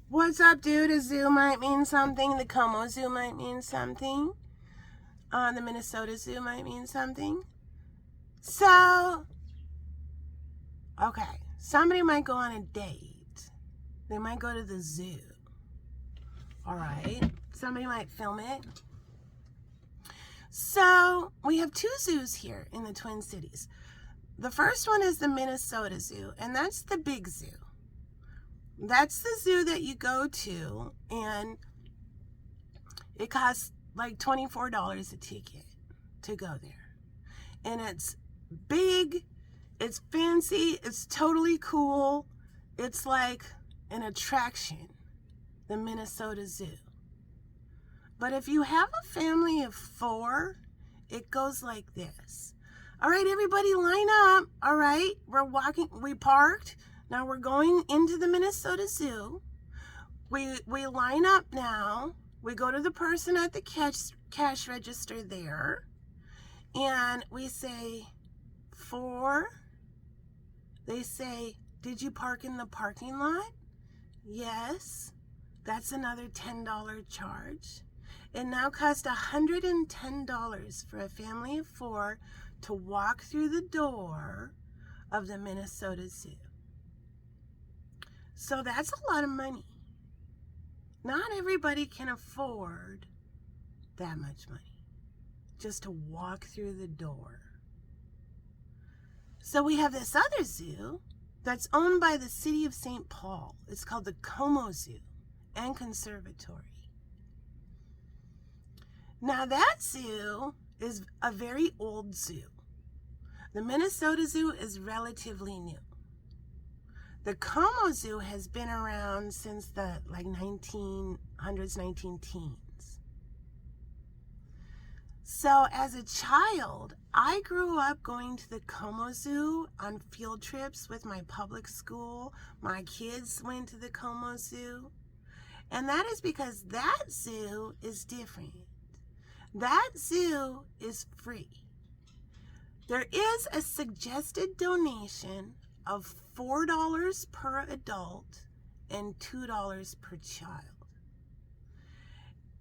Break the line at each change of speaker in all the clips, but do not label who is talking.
What's up, dude? A zoo might mean something. The Como Zoo might mean something. The Minnesota Zoo might mean something. So, okay, somebody might go on a date. They might go to the zoo. All right, somebody might film it. So, we have two zoos here in the Twin Cities. The first one is the Minnesota Zoo, and that's the big zoo. That's the zoo that you go to, and it costs like $24 a ticket to go there. And it's big, it's fancy, it's totally cool. It's like an attraction, the Minnesota Zoo. But if you have a family of 4, it goes like this. All right, everybody line up. All right, we parked. Now we're going into the Minnesota Zoo. We line up now. We go to the person at the cash register there. And we say, 4. They say, did you park in the parking lot? Yes. That's another $10 charge. It now costs $110 for a family of 4 to walk through the door of the Minnesota Zoo. So that's a lot of money. Not everybody can afford that much money just to walk through the door. So we have this other zoo that's owned by the city of St. Paul. It's called the Como Zoo and Conservatory. Now that zoo is a very old zoo. The Minnesota Zoo is relatively new. The Como Zoo has been around since the 1900s, 19-teens. So as a child, I grew up going to the Como Zoo on field trips with my public school. My kids went to the Como Zoo. And that is because that zoo is different. That zoo is free. There is a suggested donation of $4 per adult and $2 per child.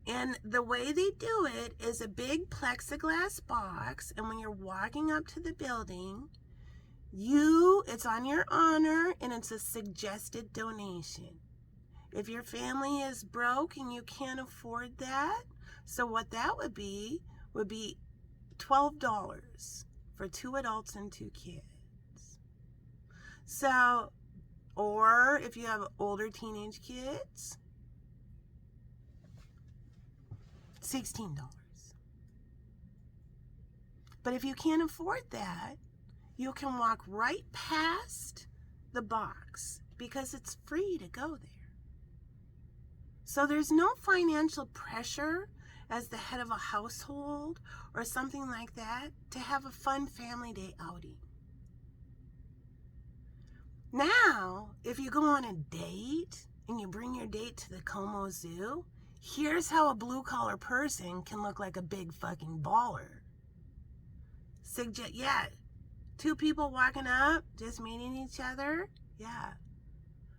And the way they do it is a big plexiglass box, and when you're walking up to the building, it's on your honor, and it's a suggested donation. If your family is broke and you can't afford that, so what that would be $12 for 2 adults and 2 kids. So, or if you have older teenage kids, $16. But if you can't afford that, you can walk right past the box because it's free to go there. So there's no financial pressure as the head of a household or something like that to have a fun family day outing. Now, if you go on a date and you bring your date to the Como Zoo, here's how a blue-collar person can look like a big fucking baller. 2 people walking up, just meeting each other. Yeah.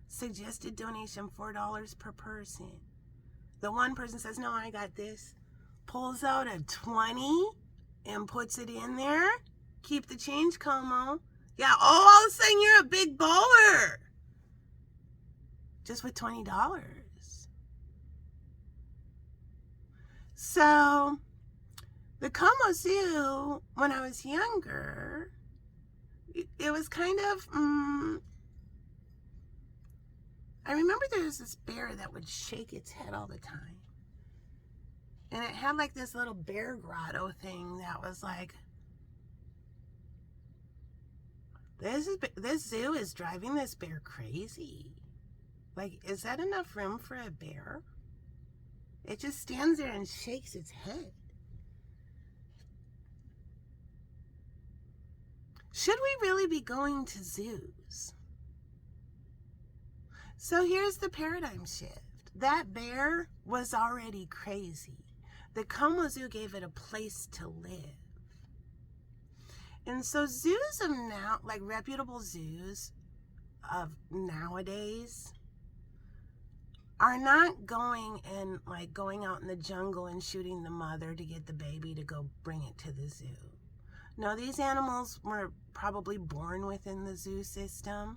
Suggested donation $4 per person. The one person says, no, I got this. Pulls out a 20 and puts it in there. Keep the change, Como. Yeah, all of a sudden you're a big baller. Just with $20. So, the Como Zoo, when I was younger, it was kind of, I remember there was this bear that would shake its head all the time. And it had like this little bear grotto thing that was like, this zoo is driving this bear crazy. Like, is that enough room for a bear? It just stands there and shakes its head. Should we really be going to zoos? So here's the paradigm shift. That bear was already crazy. The Como Zoo gave it a place to live. And so zoos of now, like reputable zoos of nowadays, are not going and like going out in the jungle and shooting the mother to get the baby to go bring it to the zoo. No, these animals were probably born within the zoo system.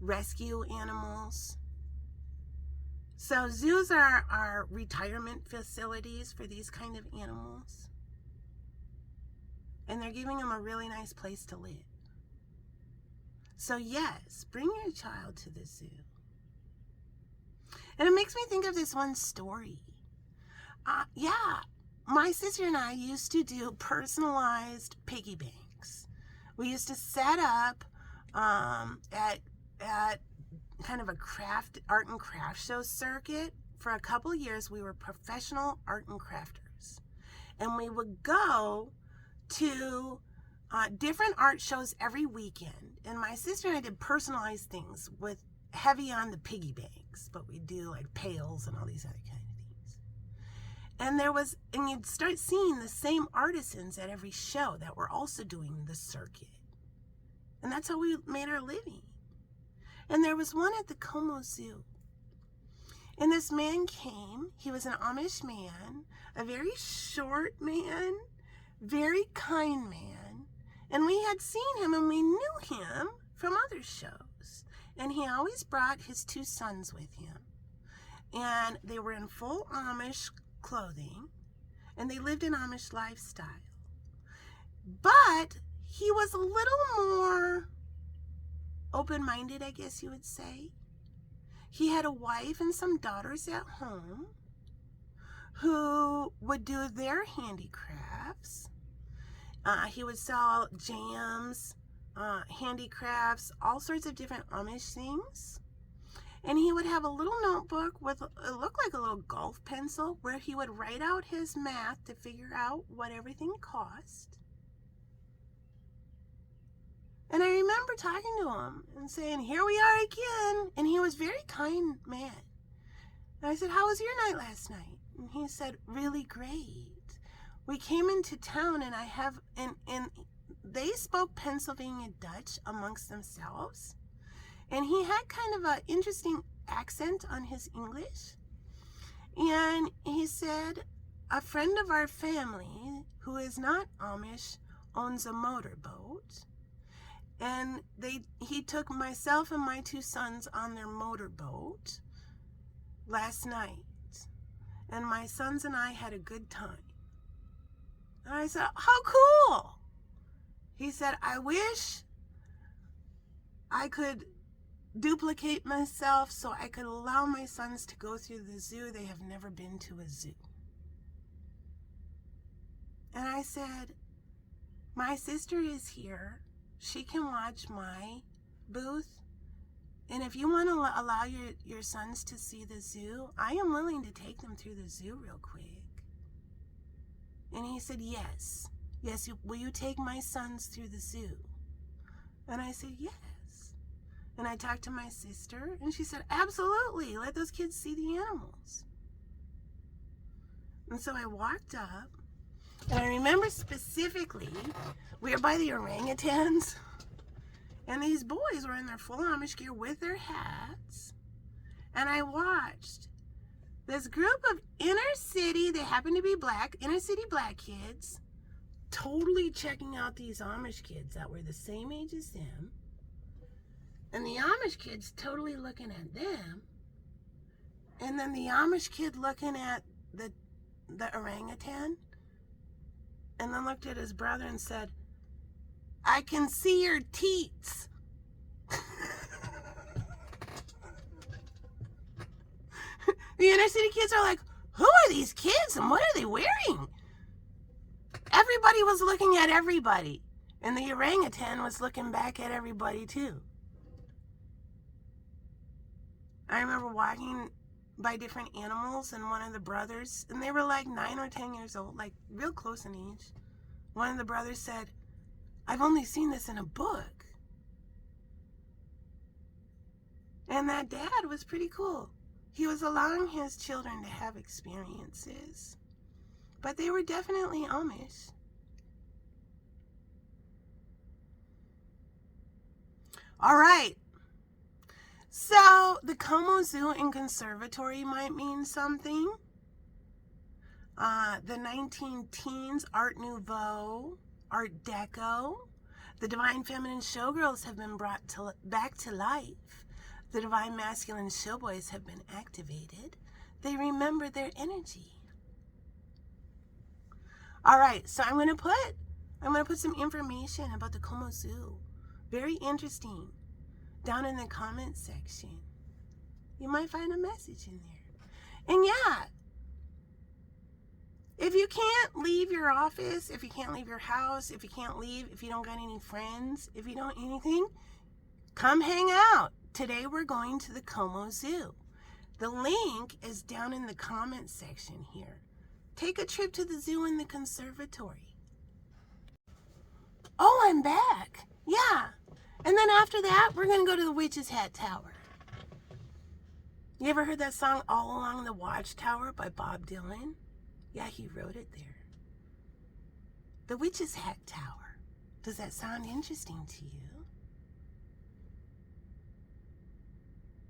Rescue animals. So zoos are retirement facilities for these kind of animals. And they're giving them a really nice place to live. So yes, bring your child to the zoo. And it makes me think of this one story. My sister and I used to do personalized piggy banks. We used to set up at kind of a art and craft show circuit. For a couple of years, we were professional art and crafters. And we would go to different art shows every weekend. And my sister and I did personalized things with heavy on the piggy banks, but we do like pails and all these other kind of things. And you'd start seeing the same artisans at every show that were also doing the circuit. And that's how we made our living. And there was one at the Como Zoo. And this man came. He was an Amish man, a very short man, very kind man. And we had seen him and we knew him from other shows. And he always brought his 2 sons with him. And they were in full Amish clothing. And they lived an Amish lifestyle. But he was a little more open-minded, I guess you would say. He had a wife and some daughters at home who would do their handicrafts. He would sell jams, handicrafts, all sorts of different Amish things. And he would have a little notebook with, it looked like a little golf pencil, where he would write out his math to figure out what everything cost. And I remember talking to him and saying, here we are again. And he was a very kind man. And I said, how was your night last night? And he said, really great. We came into town and and they spoke Pennsylvania Dutch amongst themselves. And he had kind of an interesting accent on his English. And he said, a friend of our family who is not Amish owns a motorboat. And he took myself and my 2 sons on their motorboat last night. And my sons and I had a good time. And I said, how cool! He said, I wish I could duplicate myself so I could allow my sons to go through the zoo. They have never been to a zoo. And I said, my sister is here. She can watch my booth. And if you want to allow your sons to see the zoo, I am willing to take them through the zoo real quick. And he said, yes. Yes, will you take my sons through the zoo? And I said, yes. And I talked to my sister, and she said, absolutely. Let those kids see the animals. And so I walked up. And I remember specifically, we were by the orangutans, and these boys were in their full Amish gear with their hats, and I watched this group of inner city, they happened to be inner city black kids, totally checking out these Amish kids that were the same age as them, and the Amish kids totally looking at them, and then the Amish kid looking at the orangutan, and then looked at his brother and said, I can see your teats. The inner city kids are like, who are these kids and what are they wearing? Everybody was looking at everybody. And the orangutan was looking back at everybody too. I remember walking by different animals, and one of the brothers, and they were like 9 or 10 years old, like real close in age. One of the brothers said, I've only seen this in a book. And that dad was pretty cool. He was allowing his children to have experiences. But they were definitely Amish. All right. So the Como Zoo and Conservatory might mean something. The 19 teens, Art Nouveau, Art Deco. The Divine Feminine Showgirls have been brought back to life. The Divine Masculine Showboys have been activated. They remember their energy. All right, so I'm gonna put some information about the Como Zoo. Very interesting. Down in the comments section. You might find a message in there. And yeah, if you can't leave your office, if you can't leave your house, if you can't leave, if you don't got any friends, if you don't anything, come hang out. Today we're going to the Como Zoo. The link is down in the comments section here. Take a trip to the zoo and the conservatory. Oh, I'm back. Yeah. And then after that, we're going to go to the Witch's Hat Tower. You ever heard that song, All Along the Watchtower by Bob Dylan? Yeah, he wrote it there. The Witch's Hat Tower. Does that sound interesting to you?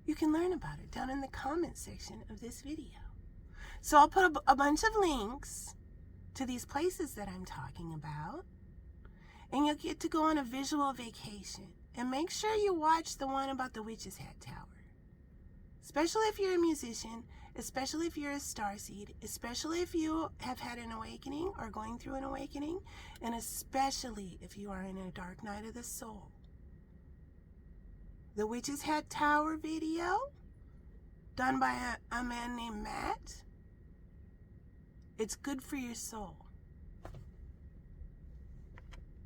You can learn about it down in the comments section of this video. So I'll put a bunch of links to these places that I'm talking about. And you'll get to go on a visual vacation. And make sure you watch the one about the Witch's Hat Tower. Especially if you're a musician, especially if you're a starseed, especially if you have had an awakening or going through an awakening, and especially if you are in a dark night of the soul. The Witch's Hat Tower video, done by a man named Matt. It's good for your soul.